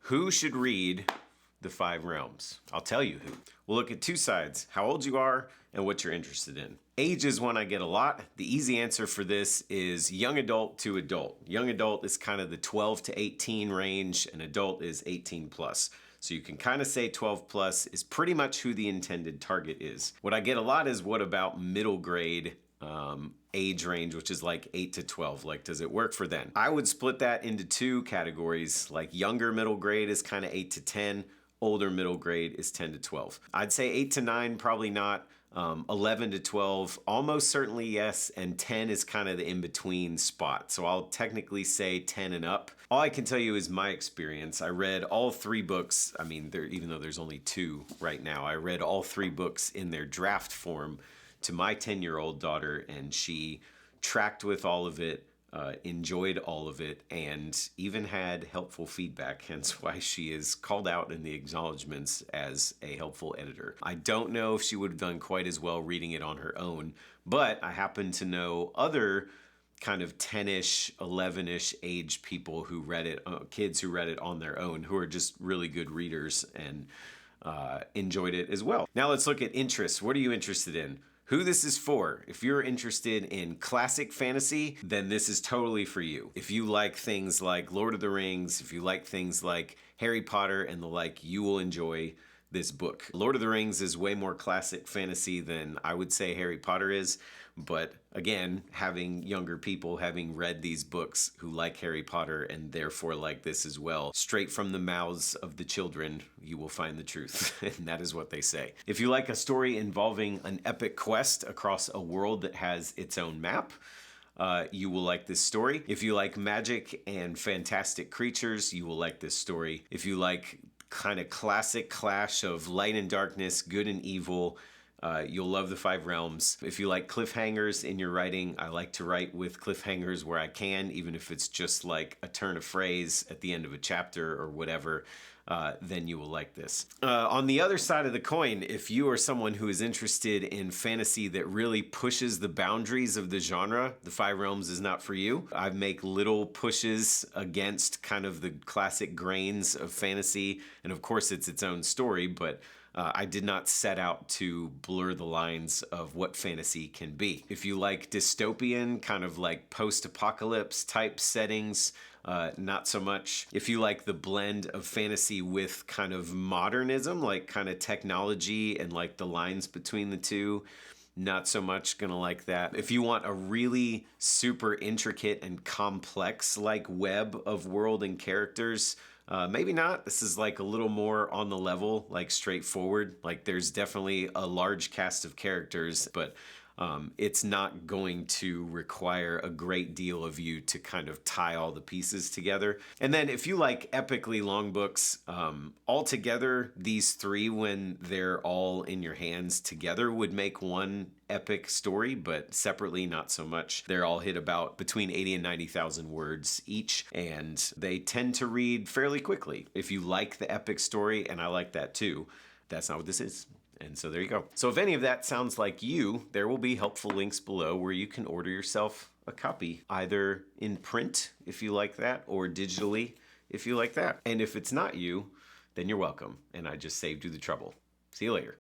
Who should read The Five Realms? I'll tell you who. We'll look at two sides, how old you are and what you're interested in. Age is one I get a lot. The easy answer for this is young adult to adult. Young adult is kind of the 12 to 18 range, and adult is 18 plus. So you can kind of say 12 plus is pretty much who the intended target is. What I get a lot is what about middle grade age range, which is like 8 to 12. Like, does it work for them? I would split that into two categories. Like younger middle grade is kind of 8 to 10. Older middle grade is 10 to 12. I'd say 8 to 9, probably not. 11 to 12, almost certainly yes, and 10 is kind of the in-between spot. So I'll technically say 10 and up. All I can tell you is my experience. I read all three books. I mean, even though there's only two right now, I read all three books in their draft form to my 10-year-old daughter, and she tracked with all of it, enjoyed all of it, and even had helpful feedback, hence why she is called out in the acknowledgments as a helpful editor. I don't know if she would have done quite as well reading it on her own, but I happen to know other kind of 10-ish, 11-ish age people who read it, kids who read it on their own, who are just really good readers and enjoyed it as well. Now let's look at interests. What are you interested in? Who this is for. If you're interested in classic fantasy, then this is totally for you. If you like things like Lord of the Rings, if you like things like Harry Potter and the like, you will enjoy this book. Lord of the Rings is way more classic fantasy than I would say Harry Potter is, but again, having younger people having read these books who like Harry Potter and therefore like this as well, straight from the mouths of the children, you will find the truth, and that is what they say. If you like a story involving an epic quest across a world that has its own map, you will like this story. If you like magic and fantastic creatures, you will like this story. If you like kind of classic clash of light and darkness, good and evil, you'll love The Five Realms. If you like cliffhangers in your writing, I like to write with cliffhangers where I can, even if it's just like a turn of phrase at the end of a chapter or whatever, then you will like this. On the other side of the coin, if you are someone who is interested in fantasy that really pushes the boundaries of the genre, The Five Realms is not for you. I make little pushes against kind of the classic grains of fantasy, and of course it's its own story, but I did not set out to blur the lines of what fantasy can be. If you like dystopian, kind of like post-apocalypse type settings, not so much. If you like the blend of fantasy with kind of modernism, like kind of technology and like the lines between the two, not so much gonna like that. If you want a really super intricate and complex like web of world and characters, maybe not. This is like a little more on the level, like straightforward. Like there's definitely a large cast of characters, but it's not going to require a great deal of you to kind of tie all the pieces together. And then if you like epically long books, altogether, these three, when they're all in your hands together, would make one epic story, but separately, not so much. They're all hit about between 80 and 90,000 words each, and they tend to read fairly quickly. If you like the epic story, and I like that too, that's not what this is. And so there you go. So if any of that sounds like you, there will be helpful links below where you can order yourself a copy, either in print if you like that, or digitally if you like that. And if it's not you, then you're welcome, and I just saved you the trouble. See you later.